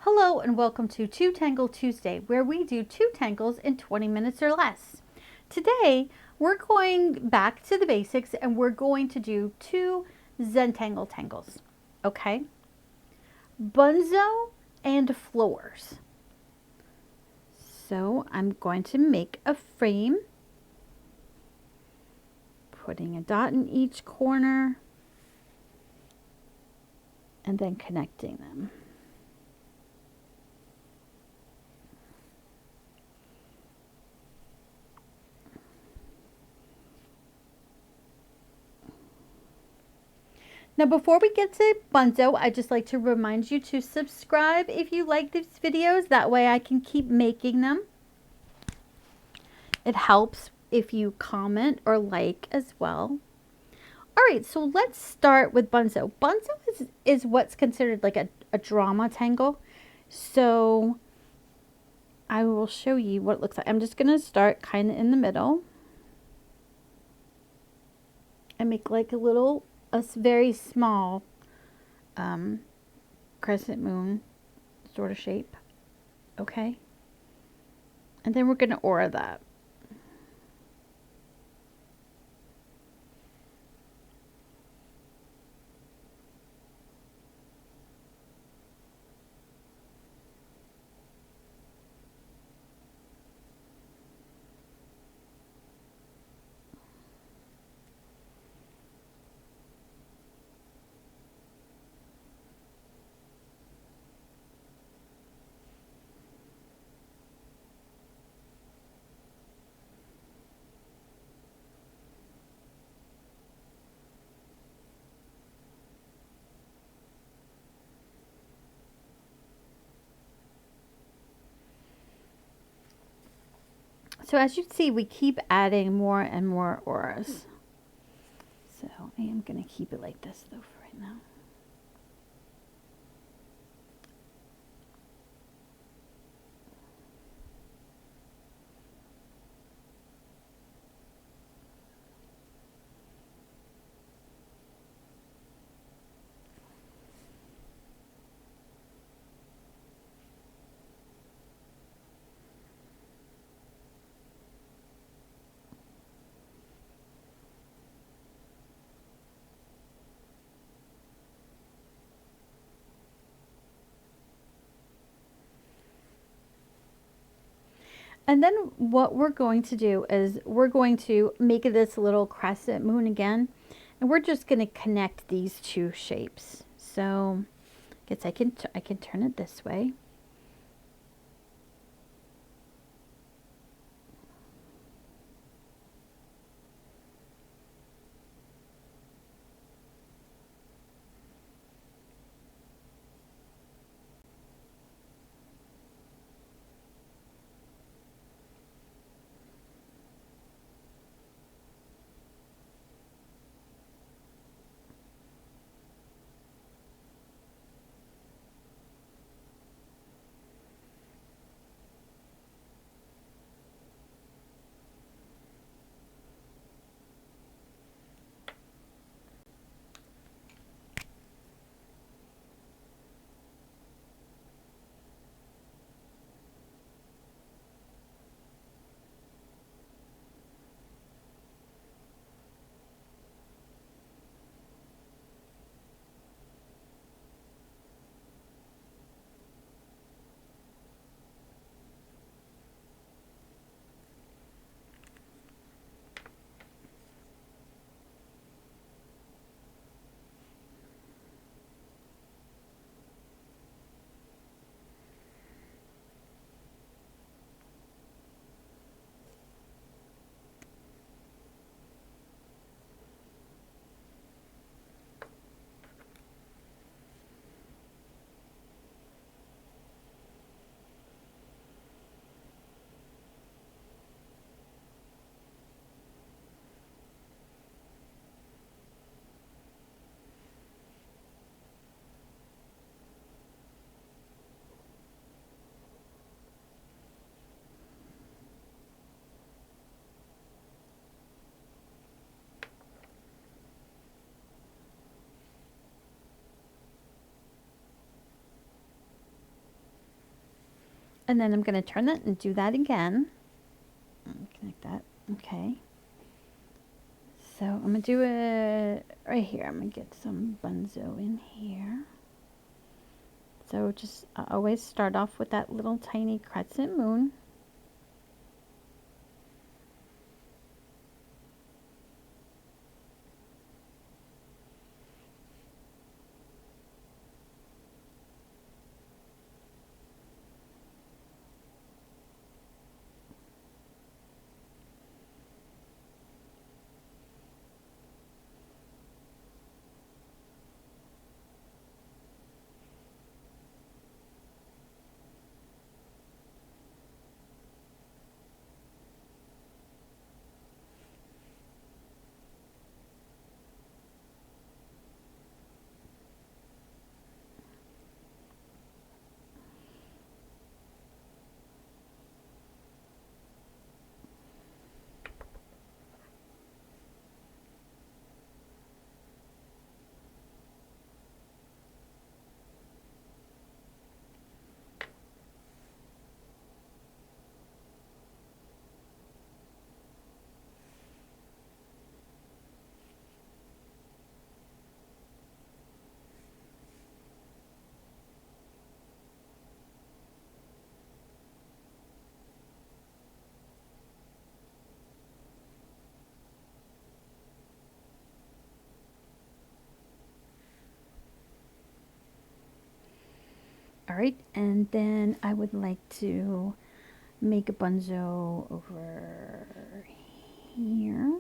Hello and welcome to Two Tangles Tuesday, where we do two tangles in 20 minutes or less. Today, we're going back to the basics and we're going to do two Zentangle tangles. Okay? Bunzo and Floorz. So I'm going to make a frame, putting a dot in each corner, and then connecting them. Now, before we get to Bunzo, I'd just like to remind you to subscribe if you like these videos. That way I can keep making them. It helps if you comment or like as well. All right, so let's start with Bunzo. Bunzo is what's considered like a drama tangle. So I will show you what it looks like. I'm just going to start kind of in the middle and make like a very small crescent moon sort of shape. Okay. And then we're going to aura that. So as you see, we keep adding more and more auras. So I am going to keep it like this though for right now. And then what we're going to do is we're going to make this little crescent moon again. And we're just going to connect these two shapes. So I guess I can turn it this way. And then I'm going to turn that and do that again. Connect that. Okay. So I'm going to do it right here. I'm going to get some Bunzo in here. So just always start off with that little tiny crescent moon. All right, and then I would like to make a Bunzo over here.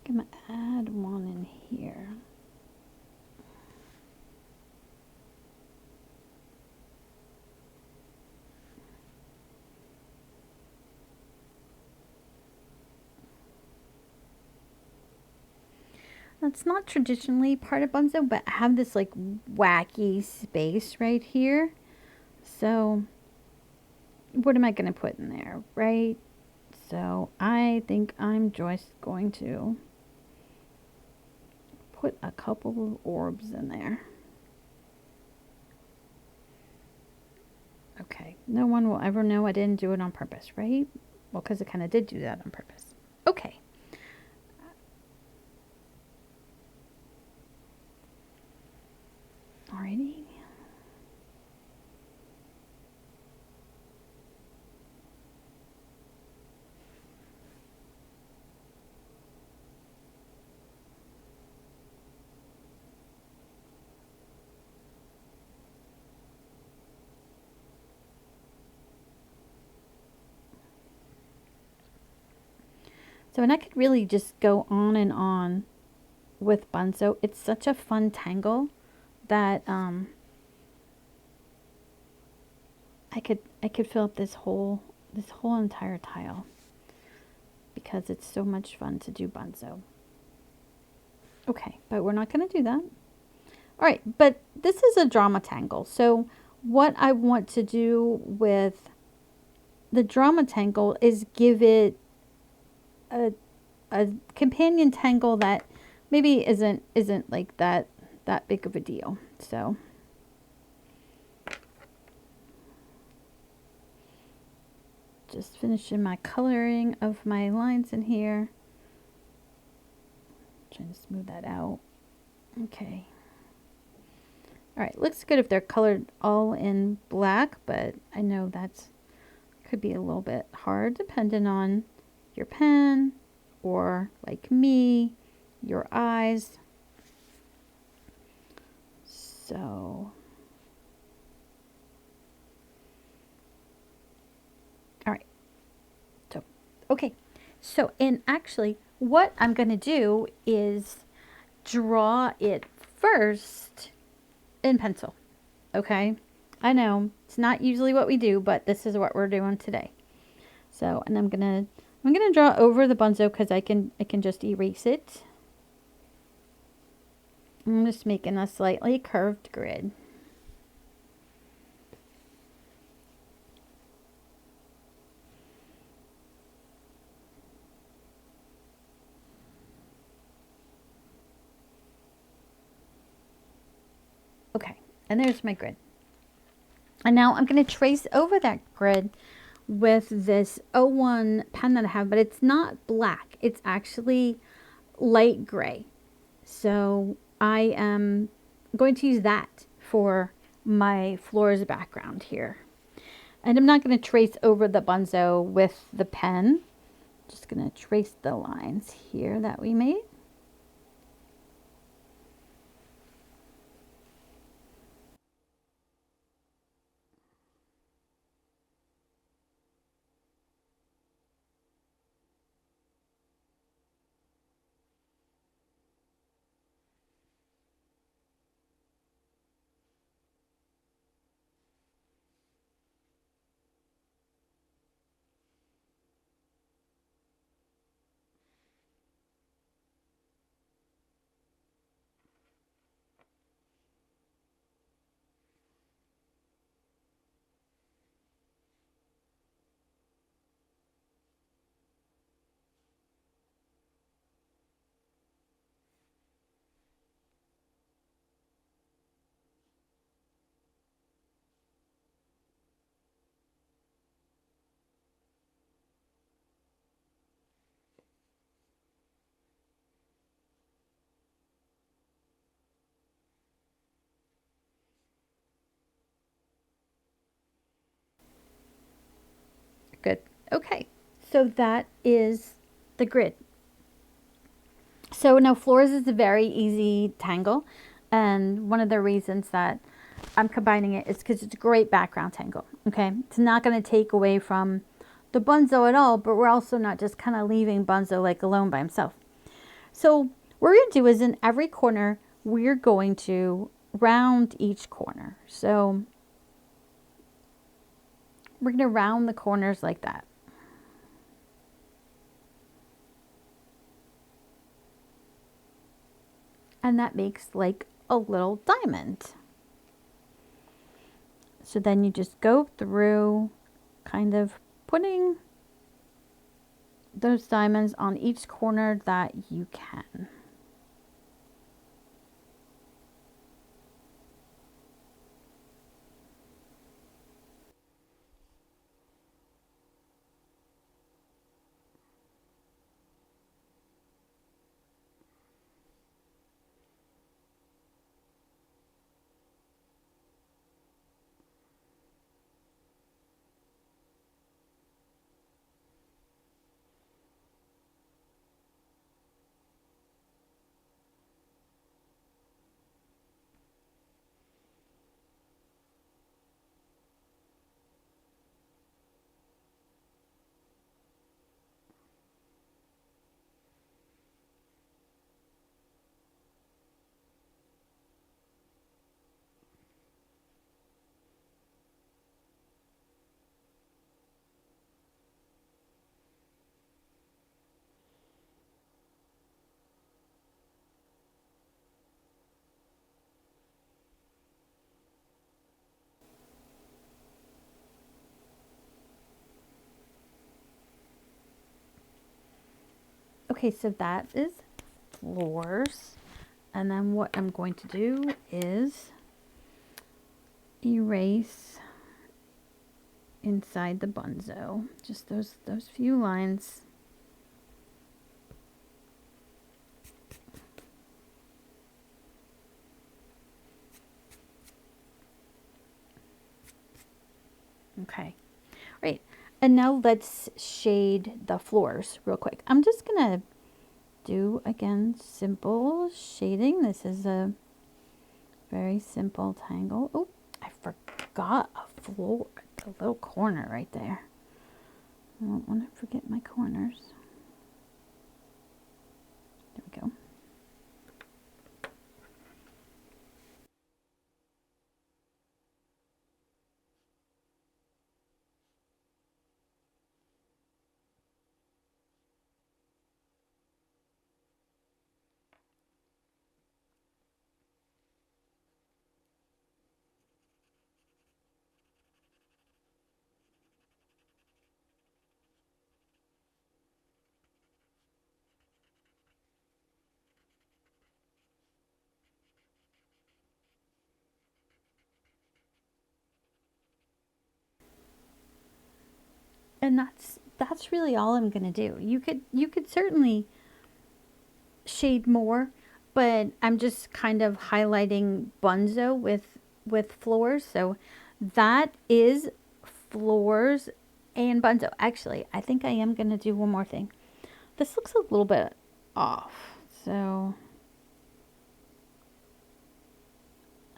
I'm going to add one in here. That's not traditionally part of Bunzo, but I have this like wacky space right here. So what am I going to put in there, right? So I think I'm just going to put a couple of orbs in there. Okay, no one will ever know I didn't do it on purpose, right? Well, because I kind of did do that on purpose. Okay. Alrighty. So, and I could really just go on and on with Bunzo. It's such a fun tangle that I could fill up this whole entire tile because it's so much fun to do Bunzo. Okay, but we're not going to do that. All right, but this is a drama tangle. So what I want to do with the drama tangle is give it a companion tangle that maybe isn't like that big of a deal. So just finishing my coloring of my lines in here. Trying to smooth that out. Okay. All right, looks good if they're colored all in black, but I know that's could be a little bit hard depending on your pen or, like me, your eyes. So, all right. So, okay. So, and actually, what I'm going to do is draw it first in pencil. Okay. I know it's not usually what we do, but this is what we're doing today. So, and I'm gonna draw over the Bunzo because I can just erase it. I'm just making a slightly curved grid. Okay, and there's my grid. And now I'm going to trace over that grid with this 01 pen that I have, but it's not black. It's actually light gray. So I am going to use that for my Floorz background here. And I'm not going to trace over the Bunzo with the pen. Just going to trace the lines here that we made. Good. Okay, so that is the grid. So now Floorz is a very easy tangle, and one of the reasons that I'm combining it is because it's a great background tangle. Okay, it's not going to take away from the Bunzo at all, but we're also not just kind of leaving Bunzo like alone by himself. So what we're going to do is in every corner we're going to round each corner. So we're going to round the corners like that. And that makes like a little diamond. So then you just go through kind of putting those diamonds on each corner that you can. Okay, so that is Floorz. And then what I'm going to do is erase inside the Bunzo. Just those few lines. Okay. Right. And now let's shade the Floorz real quick. I'm just gonna do, again, simple shading. This is a very simple tangle. Oh, I forgot a floor, a little corner right there. I don't want to forget my corners. There we go. And that's really all I'm gonna do. You could certainly shade more, but I'm just kind of highlighting Bunzo with Floorz. So that is Floorz and Bunzo. Actually, I think I am gonna do one more thing. This looks a little bit off, so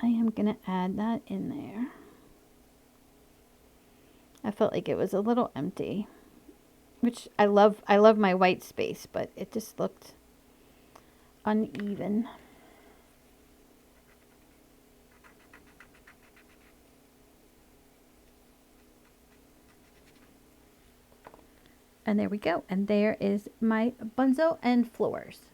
I am gonna add that in there. I felt like it was a little empty, which I love my white space, but it just looked uneven. And there we go. And there is my Bunzo and Floorz.